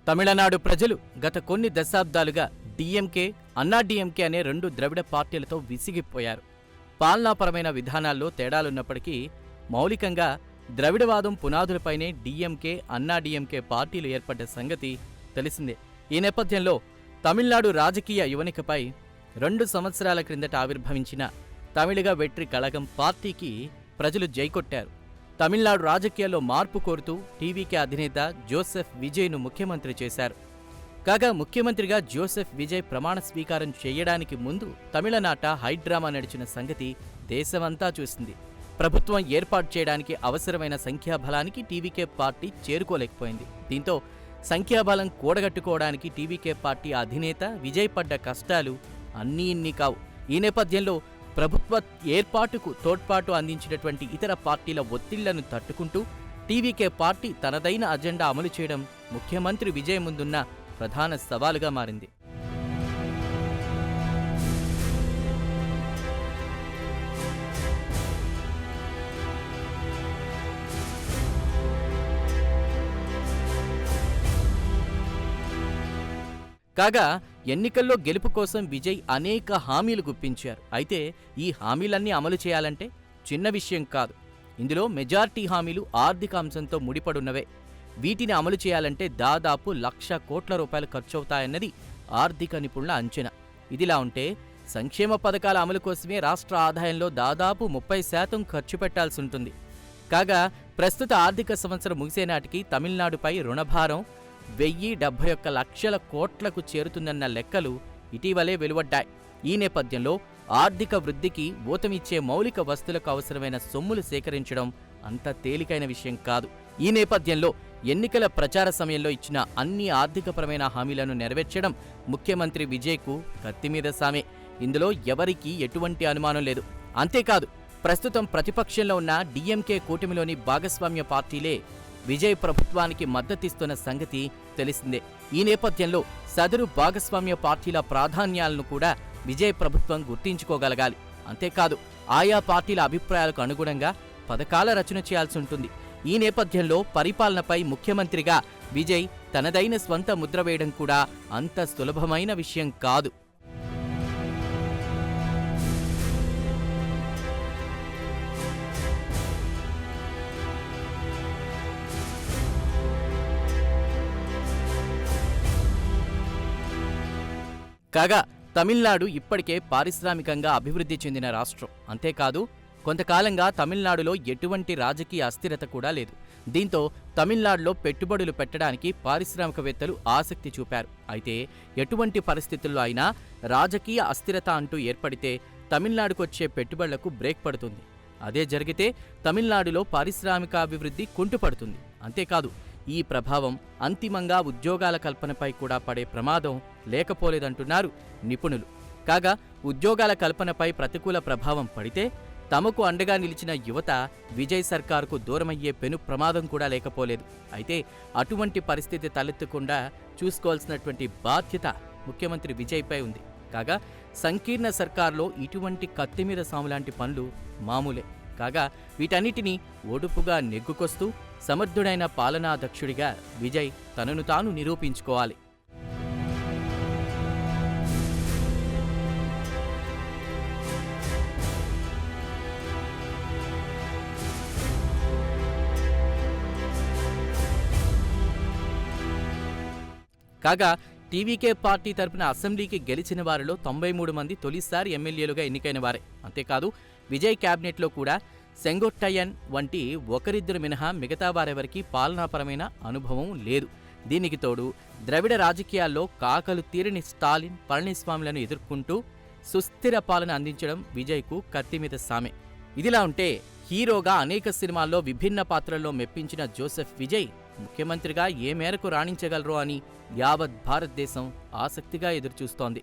తమిళనాడు ప్రజలు గత కొన్ని దశాబ్దాలుగా డీఎంకే, అన్నా డీఎంకే అనే రెండు ద్రవిడ పార్టీలతో విసిగిపోయారు. పాలనాపరమైన విధానాల్లో తేడాలున్నప్పటికీ మౌలికంగా ద్రవిడవాదం పునాదులపైనే డీఎంకే, అన్నా డీఎంకే పార్టీలు ఏర్పడ్డ సంగతి తెలిసిందే. ఈ నేపథ్యంలో తమిళనాడు రాజకీయ యువనికపై 2 సంవత్సరాల క్రిందట ఆవిర్భవించిన తమిళిగ వెట్రి కళగం పార్టీకి ప్రజలు జైకొట్టారు. తమిళనాడు రాజకీయాల్లో మార్పు కోరుతూ టీవీకే అధినేత జోసెఫ్ విజయ్ను ముఖ్యమంత్రి చేశారు. కాగా ముఖ్యమంత్రిగా జోసెఫ్ విజయ్ ప్రమాణ స్వీకారం చేయడానికి ముందు తమిళనాట హైడ్రామా నడిచిన సంగతి దేశమంతా చూసింది. ప్రభుత్వం ఏర్పాటు చేయడానికి అవసరమైన సంఖ్యాబలానికి టీవీకే పార్టీ చేరుకోలేకపోయింది. దీంతో సంఖ్యాబలం కూడగట్టుకోవడానికి టీవీకే పార్టీ అధినేత విజయ్ పడ్డ కష్టాలు అన్నీ ఇన్ని కావు. ఈ నేపథ్యంలో ప్రభుత్వ ఏర్పాటుకు తోడ్పాటు అందించినటువంటి ఇతర పార్టీల ఒత్తిళ్లను తట్టుకుంటూ టీవీకే పార్టీ తనదైన అజెండా అమలు చేయడం ముఖ్యమంత్రి విజయ్ ముందున్న ప్రధాన సవాలుగా మారింది. కాగా ఎన్నికల్లో గెలుపు కోసం విజయ్ అనేక హామీలు గుప్పించారు. అయితే ఈ హామీలన్నీ అమలు చేయాలంటే చిన్న విషయం కాదు. ఇందులో మెజార్టీ హామీలు ఆర్థిక అంశంతో ముడిపడున్నవే. వీటిని అమలు చేయాలంటే దాదాపు 1,00,000 కోట్ల రూపాయలు ఖర్చవుతాయన్నది ఆర్థిక నిపుణుల అంచనా. ఇదిలా ఉంటే సంక్షేమ పథకాల అమలు కోసమే రాష్ట్ర ఆదాయంలో దాదాపు 30% ఖర్చు పెట్టాల్సి ఉంటుంది. కాగా ప్రస్తుత ఆర్థిక సంవత్సరం ముగిసే నాటికి తమిళనాడుపై రుణభారం 1,071 లక్షల కోట్లకు చేరుతుందన్న లెక్కలు ఇటీవలే వెలువడ్డాయి. ఈ నేపథ్యంలో ఆర్థిక వృద్ధికి ఊతమిచ్చే మౌలిక వస్తువులకు అవసరమైన సొమ్ములు సేకరించడం అంత తేలికైన విషయం కాదు. ఈ నేపథ్యంలో ఎన్నికల ప్రచార సమయంలో ఇచ్చిన అన్ని ఆర్థికపరమైన హామీలను నెరవేర్చడం ముఖ్యమంత్రి విజయ్కు కత్తిమీద సామే. ఇందులో ఎవరికీ ఎటువంటి అనుమానం లేదు. అంతేకాదు, ప్రస్తుతం ప్రతిపక్షంలో ఉన్న డీఎంకే కూటమిలోని భాగస్వామ్య పార్టీలే విజయ్ ప్రభుత్వానికి మద్దతిస్తున్న సంగతి తెలిసిందే. ఈ నేపథ్యంలో సదరు భాగస్వామ్య పార్టీల ప్రాధాన్యాలను కూడా విజయ్ ప్రభుత్వం గుర్తించుకోగలగాలి. అంతేకాదు, ఆయా పార్టీల అభిప్రాయాలకు అనుగుణంగా పథకాల రచన చేయాల్సి ఉంటుంది. ఈ నేపథ్యంలో పరిపాలనపై ముఖ్యమంత్రిగా విజయ్ తనదైన స్వంత ముద్ర వేయడం కూడా అంత సులభమైన విషయం కాదు. కాగా తమిళనాడు ఇప్పటికే పారిశ్రామికంగా అభివృద్ధి చెందిన రాష్ట్రం. అంతేకాదు, కొంతకాలంగా తమిళనాడులో ఎటువంటి రాజకీయ అస్థిరత కూడా లేదు. దీంతో తమిళనాడులో పెట్టుబడులు పెట్టడానికి పారిశ్రామికవేత్తలు ఆసక్తి చూపారు. అయితే ఎటువంటి పరిస్థితుల్లో అయినా రాజకీయ అస్థిరత అంటూ ఏర్పడితే తమిళనాడుకొచ్చే పెట్టుబడులకు బ్రేక్ పడుతుంది. అదే జరిగితే తమిళనాడులో పారిశ్రామికాభివృద్ధి కుంటుపడుతుంది. అంతేకాదు, ఈ ప్రభావం అంతిమంగా ఉద్యోగాల కల్పనపై కూడా పడే ప్రమాదం లేకపోలేదంటున్నారు నిపుణులు. కాగా ఉద్యోగాల కల్పనపై ప్రతికూల ప్రభావం పడితే తమకు అండగా నిలిచిన యువత విజయ్ సర్కారుకు దూరమయ్యే పెను ప్రమాదం కూడా లేకపోలేదు. అయితే అటువంటి పరిస్థితి తలెత్తకుండా చూసుకోవాల్సినటువంటి బాధ్యత ముఖ్యమంత్రి విజయ్పై ఉంది. కాగా సంకీర్ణ సర్కారులో ఇటువంటి కత్తిమీద సాము లాంటి పనులు మామూలే. కాగా వీటన్నిటినీ ఒడుపుగా నెగ్గుకొస్తూ సమర్థుడైన పాలనాధ్యక్షుడిగా విజయ్ తనను తాను నిరూపించుకోవాలి. కాగా టీవీకే పార్టీ తరపున అసెంబ్లీకి గెలిచిన వారిలో 93 మంది తొలిసారి ఎమ్మెల్యేలుగా ఎన్నికైన వారే. అంతేకాదు, విజయ్ క్యాబినెట్లో కూడా సెంగొట్టయ్యన్ వంటి ఒకరిద్దరు మినహా మిగతా వారెవరికీ పాలనాపరమైన అనుభవం లేదు. దీనికి తోడు ద్రవిడ రాజకీయాల్లో కాకలు తీరని స్టాలిన్, పళనిస్వామిలను ఎదుర్కొంటూ సుస్థిర పాలన అందించడం విజయ్కు కత్తిమీద సామే. ఇదిలా ఉంటే హీరోగా అనేక సినిమాల్లో విభిన్న పాత్రల్లో మెప్పించిన జోసెఫ్ విజయ్ ముఖ్యమంత్రిగా ఏ మేరకు రాణించగలరో అని యావత్ భారతదేశం ఆసక్తిగా ఎదురుచూస్తోంది.